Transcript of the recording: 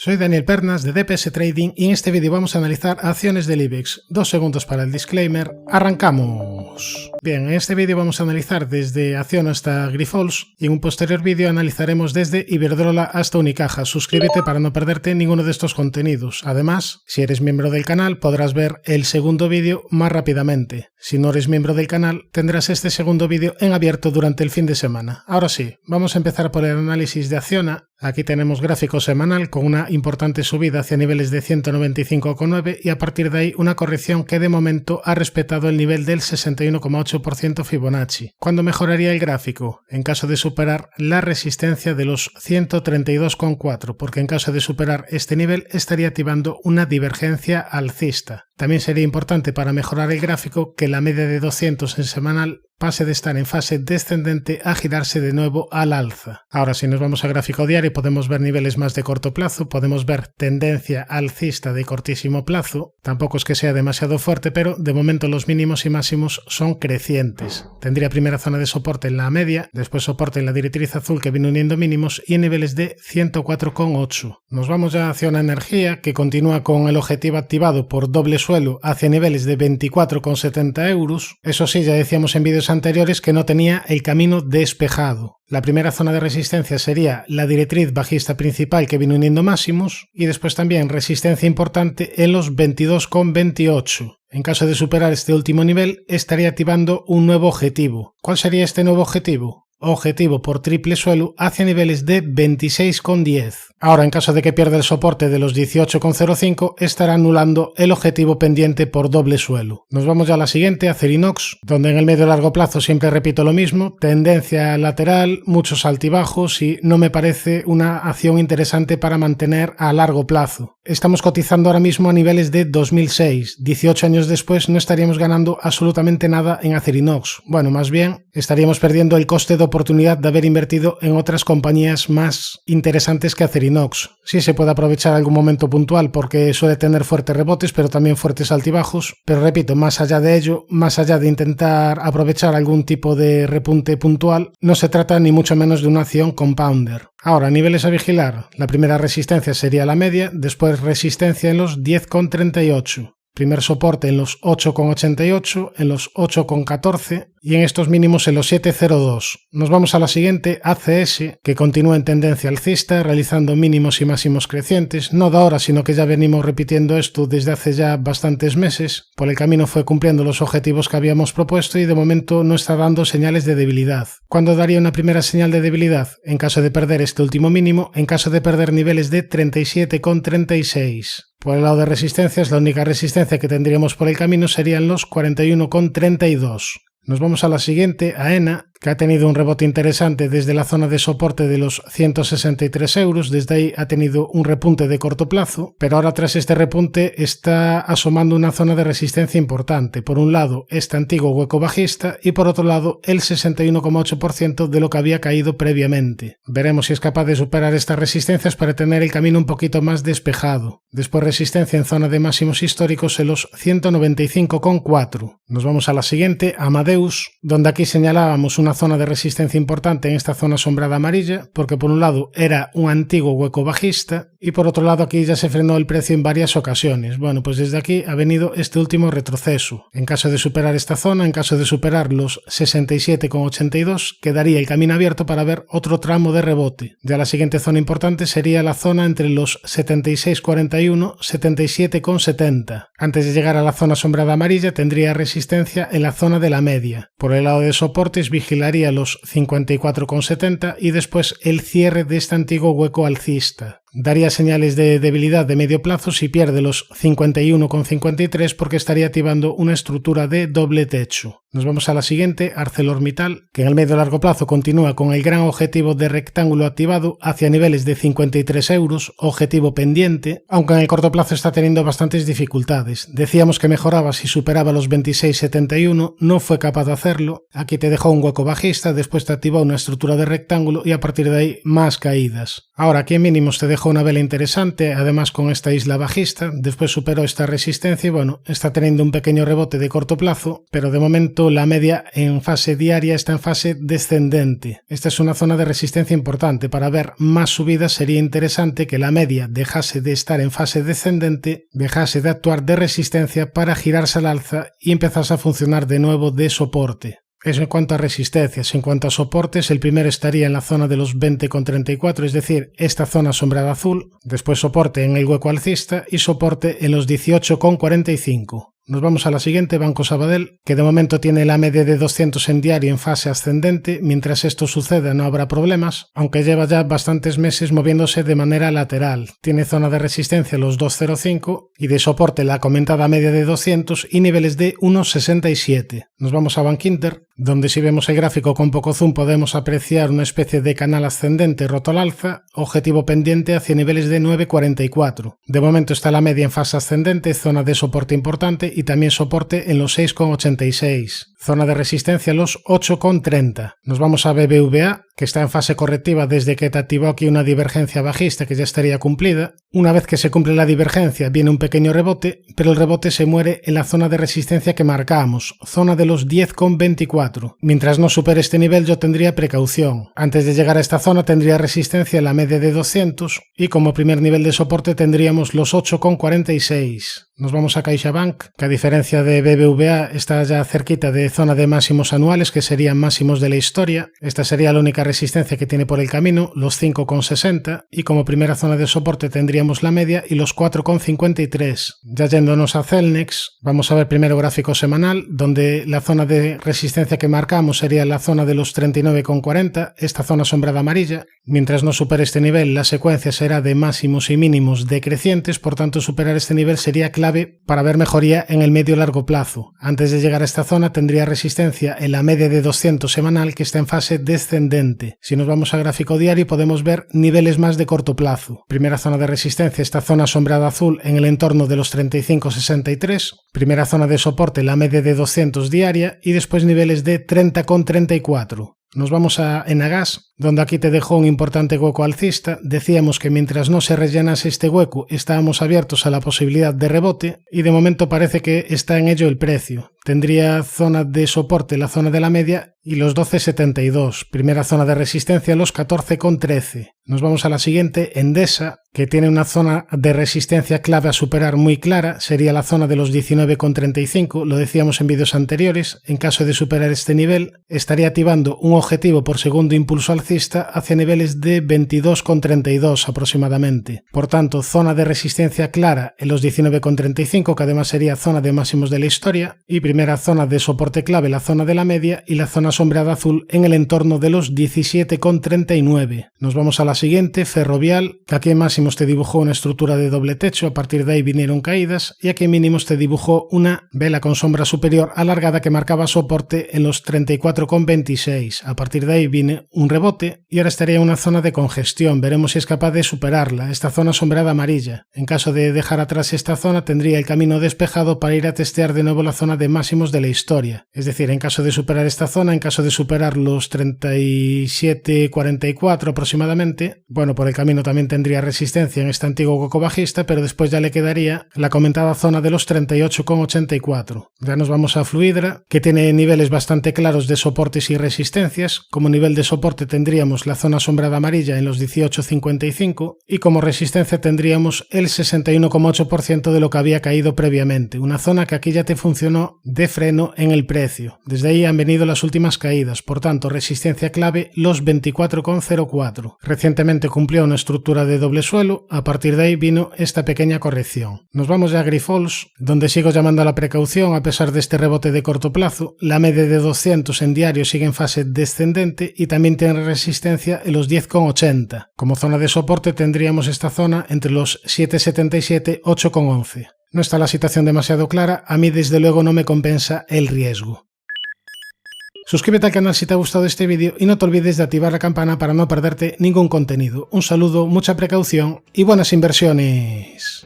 Soy Daniel Pernas de DPS Trading y en este vídeo vamos a analizar acciones del IBEX. 2 segundos para el disclaimer. ¡Arrancamos! Bien, en este vídeo vamos a analizar desde Acciona hasta Grifols y en un posterior vídeo analizaremos desde Iberdrola hasta Unicaja. Suscríbete para no perderte ninguno de estos contenidos. Además, si eres miembro del canal podrás ver el segundo vídeo más rápidamente. Si no eres miembro del canal tendrás este segundo vídeo en abierto durante el fin de semana. Ahora sí, vamos a empezar por el análisis de Acciona. Aquí tenemos gráfico semanal con una importante subida hacia niveles de 195,9 y a partir de ahí una corrección que de momento ha respetado el nivel del 61,8% Fibonacci. ¿Cuándo mejoraría el gráfico? En caso de superar la resistencia de los 132,4, porque en caso de superar este nivel estaría activando una divergencia alcista. También sería importante para mejorar el gráfico que la media de 200 en semanal pase de estar en fase descendente a girarse de nuevo al alza. Ahora, si nos vamos a gráfico diario, podemos ver niveles más de corto plazo, podemos ver tendencia alcista de cortísimo plazo. Tampoco es que sea demasiado fuerte, pero de momento los mínimos y máximos son crecientes. Tendría primera zona de soporte en la media, después soporte en la directriz azul que viene uniendo mínimos y en niveles de 104,8. Nos vamos ya hacia una energía que continúa con el objetivo activado por doble suelo hacia niveles de 24,70 euros. Eso sí, ya decíamos en vídeos anteriores que no tenía el camino despejado. La primera zona de resistencia sería la directriz bajista principal que viene uniendo máximos y después también resistencia importante en los 22,28. En caso de superar este último nivel estaría activando un nuevo objetivo. ¿Cuál sería este nuevo objetivo? Objetivo por triple suelo hacia niveles de 26,10. Ahora, en caso de que pierda el soporte de los 18,05, estará anulando el objetivo pendiente por doble suelo. Nos vamos ya a la siguiente, Acerinox, donde en el medio largo plazo siempre repito lo mismo, tendencia lateral, muchos altibajos y no me parece una acción interesante para mantener a largo plazo. Estamos cotizando ahora mismo a niveles de 2006, 18 años después no estaríamos ganando absolutamente nada en Acerinox. Bueno, más bien estaríamos perdiendo el coste de oportunidad de haber invertido en otras compañías más interesantes que Acerinox. Sí se puede aprovechar algún momento puntual porque suele tener fuertes rebotes pero también fuertes altibajos, pero repito, más allá de ello, más allá de intentar aprovechar algún tipo de repunte puntual, no se trata ni mucho menos de una acción compounder. Ahora, niveles a vigilar. La primera resistencia sería la media, después resistencia en los 10,38. Primer soporte en los 8,88, en los 8,14 y en estos mínimos en los 7,02. Nos vamos a la siguiente, ACS, que continúa en tendencia alcista, realizando mínimos y máximos crecientes, no de ahora, sino que ya venimos repitiendo esto desde hace ya bastantes meses. Por el camino fue cumpliendo los objetivos que habíamos propuesto y de momento no está dando señales de debilidad. ¿Cuándo daría una primera señal de debilidad? En caso de perder este último mínimo, en caso de perder niveles de 37,36. Por el lado de resistencias, la única resistencia que tendríamos por el camino serían los 41,32. Nos vamos a la siguiente, AENA, que ha tenido un rebote interesante desde la zona de soporte de los 163 euros, desde ahí ha tenido un repunte de corto plazo, pero ahora tras este repunte está asomando una zona de resistencia importante. Por un lado, este antiguo hueco bajista y por otro lado, el 61,8% de lo que había caído previamente. Veremos si es capaz de superar estas resistencias para tener el camino un poquito más despejado. Después resistencia en zona de máximos históricos en los 195,4. Nos vamos a la siguiente, Amadeus, donde aquí señalábamos una zona de resistencia importante en esta zona sombrada amarilla, porque por un lado era un antiguo hueco bajista y por otro lado aquí ya se frenó el precio en varias ocasiones. Bueno, pues desde aquí ha venido este último retroceso. En caso de superar esta zona, en caso de superar los 67,82, quedaría el camino abierto para ver otro tramo de rebote. Ya la siguiente zona importante sería la zona entre los 76,41 y 77,70. Antes de llegar a la zona sombrada amarilla tendría resistencia en la zona de la media. Por el lado de soportes vigilaría los 54,70 y después el cierre de este antiguo hueco alcista. Daría señales de debilidad de medio plazo si pierde los 51,53 porque estaría activando una estructura de doble techo. Nos vamos a la siguiente, ArcelorMittal, que en el medio largo plazo continúa con el gran objetivo de rectángulo activado hacia niveles de 53 euros, objetivo pendiente, aunque en el corto plazo está teniendo bastantes dificultades. Decíamos que mejoraba si superaba los 26,71, no fue capaz de hacerlo. Aquí te dejó un hueco bajista, después te activó una estructura de rectángulo y a partir de ahí más caídas. Ahora aquí en mínimos te dejó dejó una vela interesante, además con esta isla bajista, después superó esta resistencia y bueno, está teniendo un pequeño rebote de corto plazo, pero de momento la media en fase diaria está en fase descendente. Esta es una zona de resistencia importante. Para ver más subidas sería interesante que la media dejase de estar en fase descendente, dejase de actuar de resistencia para girarse al alza y empezase a funcionar de nuevo de soporte. Eso en cuanto a resistencias. En cuanto a soportes, el primero estaría en la zona de los 20,34, es decir, esta zona sombreada azul, después soporte en el hueco alcista y soporte en los 18,45. Nos vamos a la siguiente, Banco Sabadell, que de momento tiene la media de 200 en diario en fase ascendente. Mientras esto suceda no habrá problemas, aunque lleva ya bastantes meses moviéndose de manera lateral. Tiene zona de resistencia los 2,05 y de soporte la comentada media de 200 y niveles de 1,67. Nos vamos a Bankinter, donde si vemos el gráfico con poco zoom podemos apreciar una especie de canal ascendente roto al alza, objetivo pendiente hacia niveles de 9,44. De momento está la media en fase ascendente, zona de soporte importante y también soporte en los 6,86. Zona de resistencia los 8,30. Nos vamos a BBVA, que está en fase correctiva desde que te activó aquí una divergencia bajista que ya estaría cumplida. Una vez que se cumple la divergencia viene un pequeño rebote, pero el rebote se muere en la zona de resistencia que marcamos, zona de los 10,24. Mientras no supere este nivel yo tendría precaución. Antes de llegar a esta zona tendría resistencia en la media de 200 y como primer nivel de soporte tendríamos los 8,46. Nos vamos a CaixaBank, que a diferencia de BBVA está ya cerquita de zona de máximos anuales, que serían máximos de la historia. Esta sería la única resistencia que tiene por el camino, los 5,60, y como primera zona de soporte tendríamos la media y los 4,53. Ya yéndonos a Celnex, vamos a ver primero gráfico semanal, donde la zona de resistencia que marcamos sería la zona de los 39,40, esta zona sombreada amarilla. Mientras no supere este nivel, la secuencia será de máximos y mínimos decrecientes, por tanto superar este nivel sería clave para ver mejoría en el medio-largo plazo. Antes de llegar a esta zona tendría resistencia en la media de 200 semanal, que está en fase descendente. Si nos vamos a gráfico diario podemos ver niveles más de corto plazo. Primera zona de resistencia, esta zona sombreada azul en el entorno de los 35,63. Primera zona de soporte, la media de 200 diaria y después niveles de 30,34. Nos vamos a Enagas, donde aquí te dejó un importante hueco alcista. Decíamos que mientras no se rellenase este hueco estábamos abiertos a la posibilidad de rebote y de momento parece que está en ello el precio. Tendría zona de soporte la zona de la media y los 12,72. Primera zona de resistencia los 14,13. Nos vamos a la siguiente, Endesa, que tiene una zona de resistencia clave a superar muy clara, sería la zona de los 19,35, lo decíamos en vídeos anteriores. En caso de superar este nivel, estaría activando un objetivo por segundo impulso alcista hacia niveles de 22,32 aproximadamente. Por tanto, zona de resistencia clara en los 19,35, que además sería zona de máximos de la historia, y primera zona de soporte clave la zona de la media y la zona sombreada azul en el entorno de los 17,39. Nos vamos a la siguiente, Ferrovial, que aquí en máximos te dibujó una estructura de doble techo, a partir de ahí vinieron caídas, y aquí en mínimos te dibujó una vela con sombra superior alargada que marcaba soporte en los 34,26. A partir de ahí viene un rebote y ahora estaría en una zona de congestión. Veremos si es capaz de superarla, esta zona sombreada amarilla. En caso de dejar atrás esta zona tendría el camino despejado para ir a testear de nuevo la zona de máximos de la historia. Es decir, en caso de superar esta zona, en caso de superar los 37,44 aproximadamente, bueno, por el camino también tendría resistencia en este antiguo hueco bajista, pero después ya le quedaría la comentada zona de los 38,84. Ya nos vamos a Fluidra, que tiene niveles bastante claros de soportes y resistencias. Como nivel de soporte tendríamos la zona sombrada amarilla en los 18,55 y como resistencia tendríamos el 61,8% de lo que había caído previamente, una zona que aquí ya te funcionó de freno en el precio. Desde ahí han venido las últimas caídas, por tanto resistencia clave los 24,04. Recientemente cumplió una estructura de doble suelo, a partir de ahí vino esta pequeña corrección. Nos vamos ya a Grifols, donde sigo llamando a la precaución a pesar de este rebote de corto plazo. La media de 200 en diario sigue en fase descendente y también tiene resistencia en los 10,80. Como zona de soporte tendríamos esta zona entre los 7,77 y 8,11. No está la situación demasiado clara, a mí desde luego no me compensa el riesgo. Suscríbete al canal si te ha gustado este vídeo y no te olvides de activar la campana para no perderte ningún contenido. Un saludo, mucha precaución y buenas inversiones.